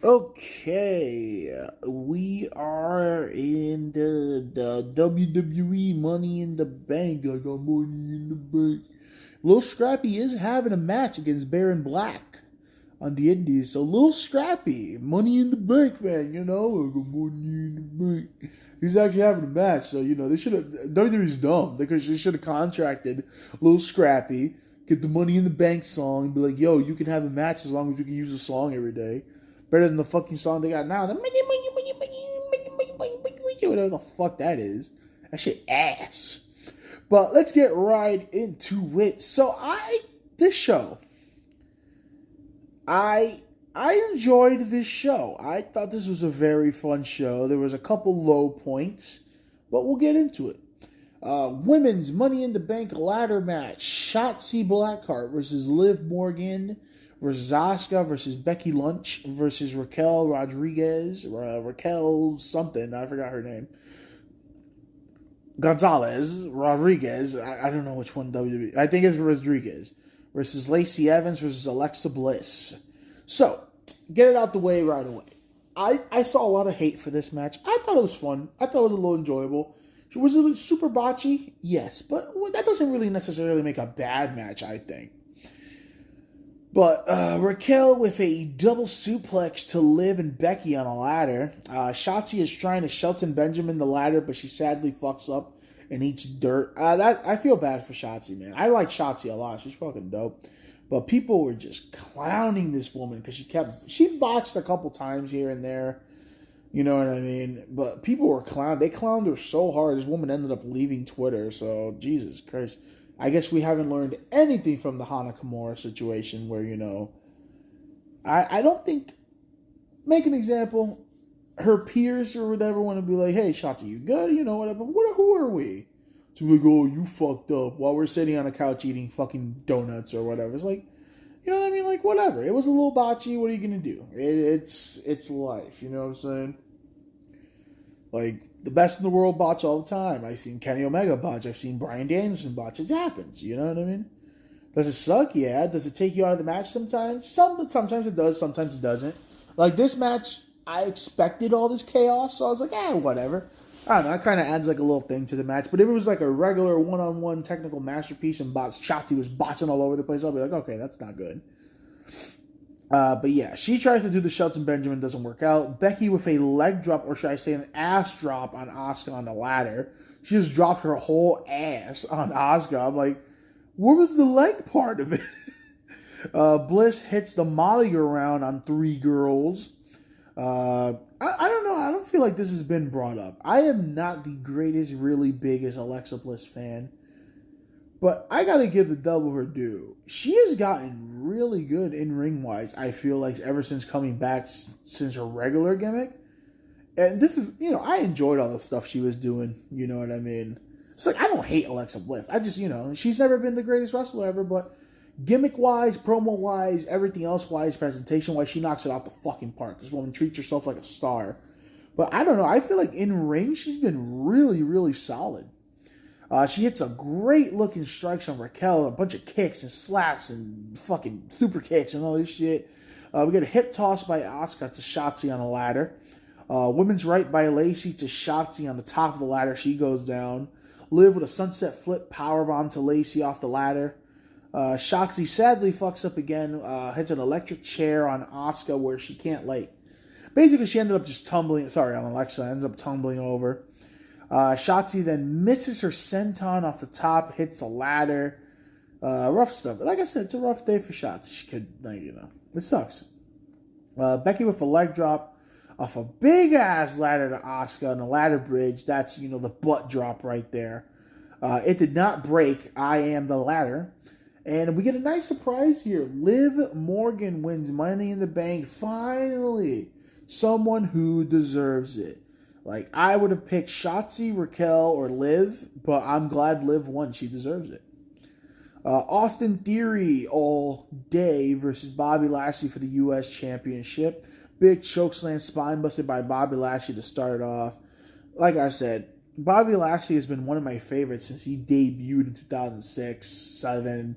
Okay, we are in the WWE Money in the Bank. I got money in the bank. Lil Scrappy is having a match against Baron Black on the Indies. So Lil Scrappy, Money in the Bank, man. I got money in the bank. He's actually having a match. So they should have. WWE's dumb because they should have contracted Lil Scrappy, get the Money in the Bank song, and be like, "Yo, you can have a match as long as you can use the song every day." Better than the fucking song they got now. Whatever the fuck that is. That shit ass. But let's get right into it. So this show, I I enjoyed this show. I thought this was a very fun show. There was a couple low points, but we'll get into it. Women's Money in the Bank ladder match: Shotzi Blackheart versus Liv Morgan versus Asuka versus Becky Lynch versus Raquel Rodriguez, Raquel something, I forgot her name. Gonzalez, Rodriguez, I don't know which one WWE. I think it's Rodriguez versus Lacey Evans versus Alexa Bliss. So, get it out the way right away. I saw a lot of hate for this match. I thought it was fun. I thought it was a little enjoyable. Was it super botchy? Yes, but that doesn't really necessarily make a bad match, I think. But Raquel with a double suplex to Liv and Becky on a ladder. Shotzi is trying to Shelton Benjamin the ladder, but she sadly fucks up and eats dirt. I feel bad for Shotzi, man. I like Shotzi a lot. She's fucking dope. But people were just clowning this woman because she botched a couple times here and there. You know what I mean? But people were they clowned her so hard, this woman ended up leaving Twitter. So, Jesus Christ. I guess we haven't learned anything from the Hana Kimura situation where, I don't think, make an example, her peers or whatever want to be like, hey, Shotzi, you good? Whatever. Who are we? To be like, oh, you fucked up while we're sitting on a couch eating fucking donuts or whatever. It's like, you know what I mean? Like, whatever. It was a little botchy. What are you going to do? It's life. You know what I'm saying? Like, the best in the world botch all the time. I've seen Kenny Omega botch. I've seen Bryan Danielson botch. It happens. You know what I mean? Does it suck? Yeah. Does it take you out of the match sometimes? Sometimes it does. Sometimes it doesn't. Like, this match, I expected all this chaos, so I was like, whatever. I don't know. It kind of adds like a little thing to the match. But if it was like a regular one-on-one technical masterpiece and Shotzi was botching all over the place, I'll be like, okay, that's not good. But yeah, she tries to do the Shelton Benjamin, doesn't work out. Becky with a leg drop, or should I say an ass drop on Asuka on the ladder. She just dropped her whole ass on Asuka. I'm like, where was the leg part of it? Bliss hits the Molly around on three girls. I don't know. I don't feel like this has been brought up. I am not the greatest, really biggest Alexa Bliss fan. But I gotta give the double her due. She has gotten really good in ring wise, I feel like, ever since coming back since her regular gimmick. And this is, I enjoyed all the stuff she was doing. You know what I mean? It's like, I don't hate Alexa Bliss. I just, she's never been the greatest wrestler ever, but gimmick wise, promo wise, everything else wise, presentation wise, she knocks it out the fucking park. This woman treats herself like a star. But I don't know. I feel like in ring, she's been really, really solid. She hits a great looking strikes on Raquel, a bunch of kicks and slaps and fucking super kicks and all this shit. We get a hip toss by Asuka to Shotzi on a ladder. Women's right by Lacey to Shotzi on the top of the ladder. She goes down. Liv with a sunset flip powerbomb to Lacey off the ladder. Shotzi sadly fucks up again. Hits an electric chair on Asuka where she can't basically she ended up just tumbling. Sorry, on Alexa ends up tumbling over. Shotzi then misses her senton off the top, hits a ladder. Rough stuff. Like I said, it's a rough day for Shotzi. She could, it sucks. Becky with a leg drop off a big ass ladder to Asuka on a ladder bridge. That's, the butt drop right there. It did not break. I am the ladder. And we get a nice surprise here. Liv Morgan wins Money in the Bank. Finally, someone who deserves it. Like, I would have picked Shotzi, Raquel, or Liv, but I'm glad Liv won. She deserves it. Austin Theory all day versus Bobby Lashley for the U.S. Championship. Big chokeslam spine busted by Bobby Lashley to start it off. Like I said, Bobby Lashley has been one of my favorites since he debuted in 2006, 2007.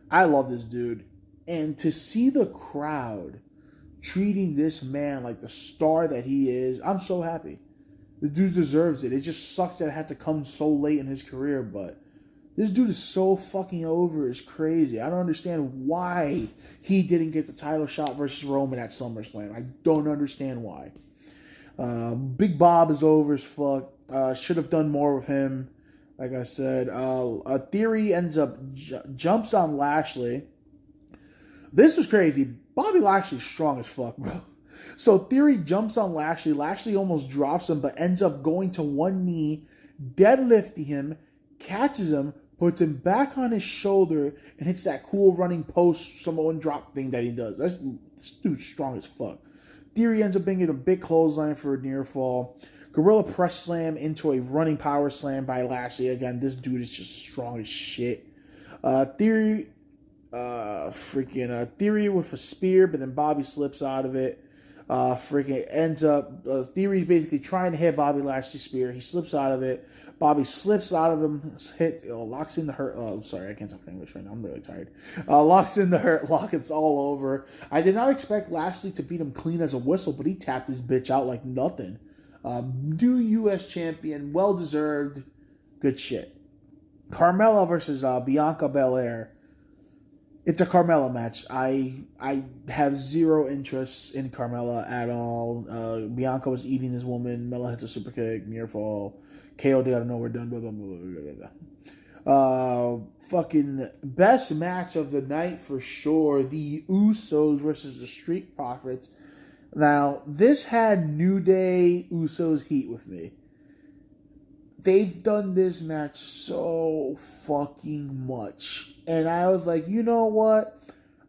I love this dude. And to see the crowd treating this man like the star that he is. I'm so happy. The dude deserves it. It just sucks that it had to come so late in his career, but this dude is so fucking over. It's crazy. I don't understand why he didn't get the title shot versus Roman at SummerSlam. I don't understand why. Big Bob is over as fuck. Should have done more with him. Like I said, Theory ends up jumps on Lashley. This was crazy. Bobby Lashley's strong as fuck, bro. So Theory jumps on Lashley. Lashley almost drops him, but ends up going to one knee, deadlifting him, catches him, puts him back on his shoulder, and hits that cool running post Samoan drop thing that he does. This dude's strong as fuck. Theory ends up being a big clothesline for a near fall. Gorilla press slam into a running power slam by Lashley. Again, this dude is just strong as shit. Theory with a spear, but then Bobby slips out of it. Ends up Theory's basically trying to hit Bobby Lashley's spear. He slips out of it. Bobby slips out of him, locks in the hurt. Oh, sorry, I can't talk English right now. I'm really tired. Locks in the hurt lock. It's all over. I did not expect Lashley to beat him clean as a whistle, but he tapped his bitch out like nothing. New U.S. champion, well deserved. Good shit. Carmella versus Bianca Belair. It's a Carmella match. I have zero interest in Carmella at all. Bianca was eating this woman. Mella hits a super kick, near fall. KO'd out of nowhere, done. Blah, blah, blah, blah, blah. Fucking best match of the night for sure. The Usos versus the Street Profits. Now, this had New Day Usos heat with me. They've done this match so fucking much. And I was like, you know what?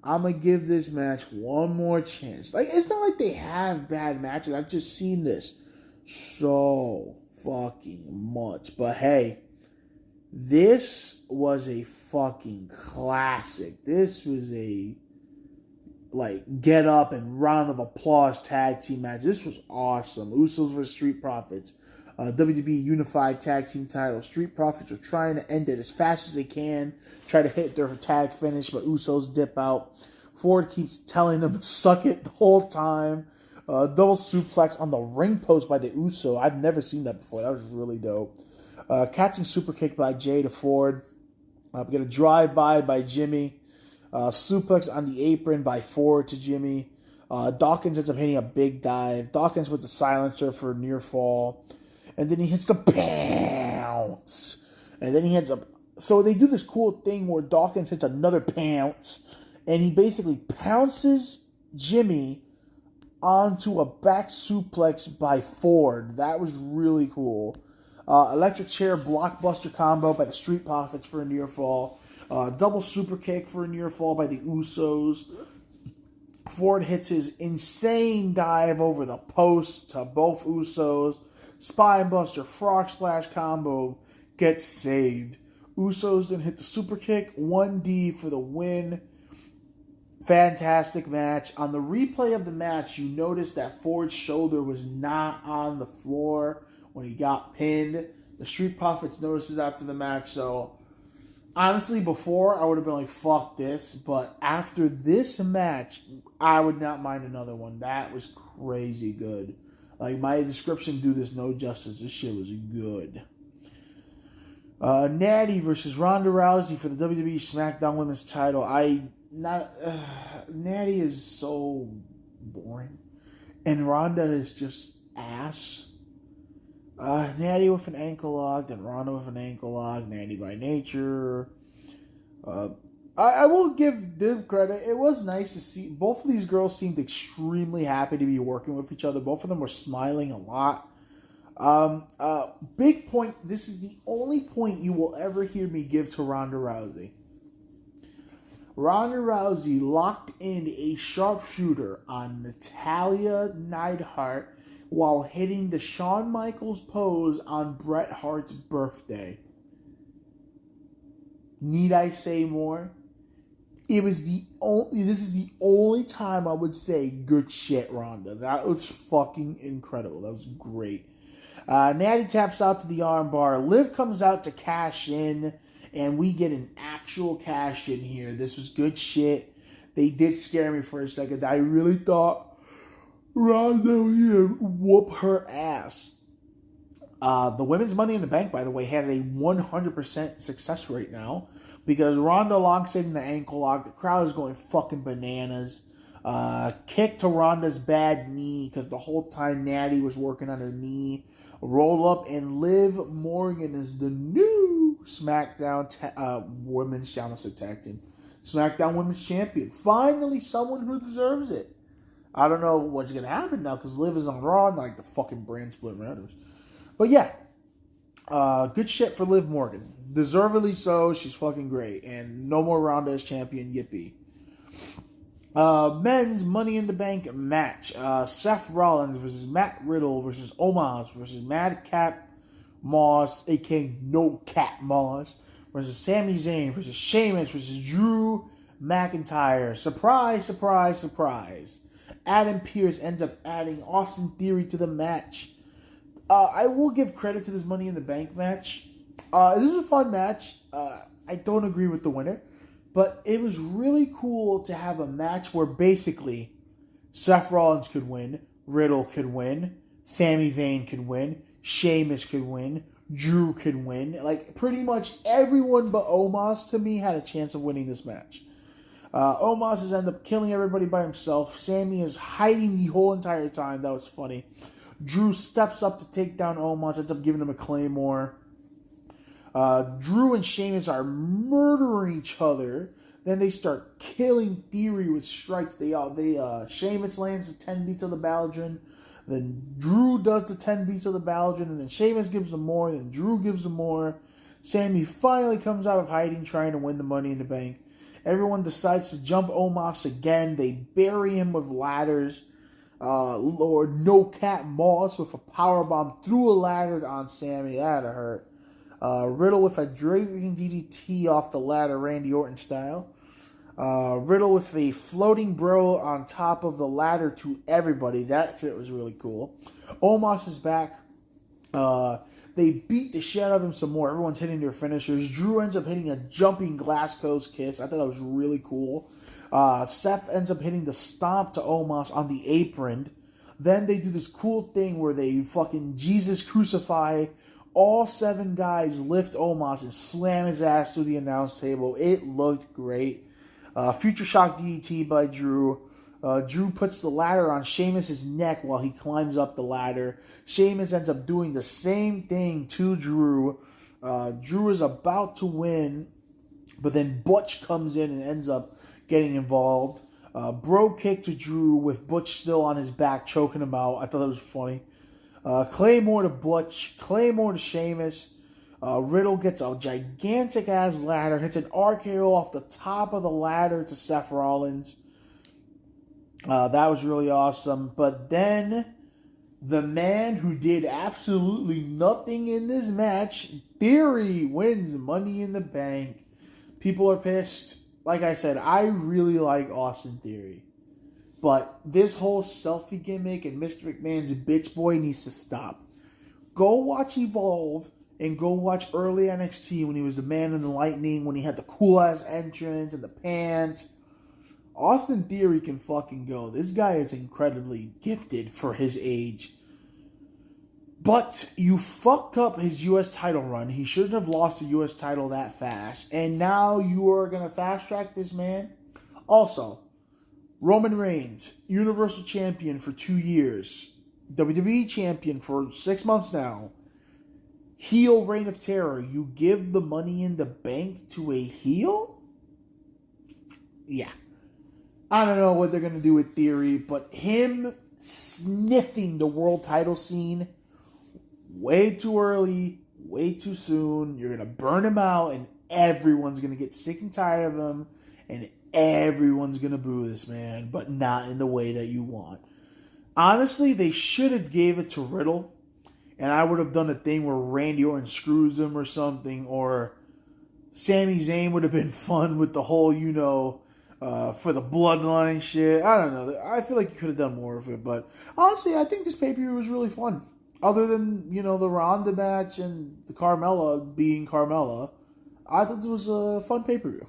I'm going to give this match one more chance. Like, it's not like they have bad matches. I've just seen this so fucking much. But hey, this was a fucking classic. This was a, get up and round of applause tag team match. This was awesome. Usos vs. Street Profits. WWE Unified Tag Team title. Street Profits are trying to end it as fast as they can. Try to hit their tag finish, but Usos dip out. Ford keeps telling them to suck it the whole time. Double suplex on the ring post by the Uso. I've never seen that before. That was really dope. Catching super kick by Jay to Ford. We get a drive-by Jimmy. Suplex on the apron by Ford to Jimmy. Dawkins ends up hitting a big dive. Dawkins with the silencer for near fall. And then he hits the pounce. And then he ends up... So they do this cool thing where Dawkins hits another pounce. And he basically pounces Jimmy onto a back suplex by Ford. That was really cool. Electric chair blockbuster combo by the Street Profits for a near fall. Double super kick for a near fall by the Usos. Ford hits his insane dive over the post to both Usos. Spinebuster frog splash combo gets saved. Usos then hit the super kick. 1D for the win. Fantastic match. On the replay of the match, you notice that Ford's shoulder was not on the floor when he got pinned. The Street Profits noticed it after the match, so honestly, before, I would have been like, fuck this. But after this match, I would not mind another one. That was crazy good. Like, my description do this no justice. This shit was good. Natty versus Ronda Rousey for the WWE SmackDown Women's title. Natty is so boring. And Ronda is just ass. Natty with an ankle lock, then Ronda with an ankle lock, Natty by nature. I will give them credit. It was nice to see. Both of these girls seemed extremely happy to be working with each other. Both of them were smiling a lot. Big point. This is the only point you will ever hear me give to Ronda Rousey. Ronda Rousey locked in a sharpshooter on Natalya Neidhart while hitting the Shawn Michaels pose on Bret Hart's birthday. Need I say more? This is the only time I would say good shit, Ronda. That was fucking incredible. That was great. Natty taps out to the armbar. Liv comes out to cash in, and we get an actual cash in here. This was good shit. They did scare me for a second. I really thought Ronda whoop her ass. The women's Money in the Bank, by the way, has a 100% success rate now because Ronda locks in the ankle lock. The crowd is going fucking bananas. Kick to Ronda's bad knee because the whole time Natty was working on her knee. Roll up, and Liv Morgan is the new SmackDown Women's Tag Team. SmackDown Women's Champion. Finally, someone who deserves it. I don't know what's going to happen now because Liv is on Raw, not like the fucking brand split matters. But yeah, good shit for Liv Morgan. Deservedly so. She's fucking great. And no more Ronda as champion. Yippee. Men's Money in the Bank match. Seth Rollins versus Matt Riddle versus Omos versus Madcap Moss, a.k.a. No Cat Moss, versus Sami Zayn versus Sheamus versus Drew McIntyre. Surprise, surprise, surprise. Adam Pearce ends up adding Austin Theory to the match. I will give credit to this Money in the Bank match. This is a fun match. I don't agree with the winner. But it was really cool to have a match where basically Seth Rollins could win, Riddle could win, Sami Zayn could win, Sheamus could win, Drew could win. Like, pretty much everyone but Omos, to me, had a chance of winning this match. Omos has ended up killing everybody by himself. Sami is hiding the whole entire time. That was funny. Drew steps up to take down Omos, ends up giving him a claymore. Drew and Sheamus are murdering each other. Then they start killing Theory with strikes. Sheamus lands the 10 beats of the Baldwin. Then Drew does the 10 beats of the Baldwin. And then Sheamus gives them more. Then Drew gives them more. Sami finally comes out of hiding trying to win the Money in the Bank. Everyone decides to jump Omos again. They bury him with ladders. Lord No Cat Moss with a powerbomb through a ladder on Sami. That hurt. Riddle with a draping DDT off the ladder, Randy Orton style. Riddle with a floating bro on top of the ladder to everybody. That shit was really cool. Omos is back. They beat the shit out of him some more. Everyone's hitting their finishers. Drew ends up hitting a jumping glass coast kiss. I thought that was really cool. Seth ends up hitting the stomp to Omos on the apron. Then they do this cool thing where they fucking Jesus crucify. All 7 guys lift Omos and slam his ass through the announce table. It looked great. Future Shock DDT by Drew. Drew puts the ladder on Sheamus' neck while he climbs up the ladder. Sheamus ends up doing the same thing to Drew. Drew is about to win, but then Butch comes in and ends up getting involved. Bro kick to Drew with Butch still on his back, choking him out. I thought that was funny. Claymore to Butch, Claymore to Sheamus. Riddle gets a gigantic ass ladder, hits an RKO off the top of the ladder to Seth Rollins. That was really awesome. But then the man who did absolutely nothing in this match, Theory, wins Money in the Bank. People are pissed. Like I said, I really like Austin Theory. But this whole selfie gimmick and Mr. McMahon's bitch boy needs to stop. Go watch Evolve and go watch early NXT when he was the Man in the Lightning, when he had the cool ass entrance and the pants. Austin Theory can fucking go. This guy is incredibly gifted for his age. But you fucked up his U.S. title run. He shouldn't have lost the U.S. title that fast. And now you are going to fast track this man? Also, Roman Reigns, Universal Champion for 2 years. WWE Champion for 6 months now. Heel Reign of Terror. You give the Money in the Bank to a heel? Yeah. I don't know what they're going to do with Theory, but him sniffing the world title scene way too early, way too soon. You're going to burn him out, and everyone's going to get sick and tired of him, and everyone's going to boo this man, but not in the way that you want. Honestly, they should have gave it to Riddle, and I would have done a thing where Randy Orton screws him or something, or Sami Zayn would have been fun with the whole, for the bloodline shit. I don't know. I feel like you could have done more of it, but honestly, I think this pay-per-view was really fun. Other than, the Ronda match and the Carmella being Carmella, I thought it was a fun pay-per-view.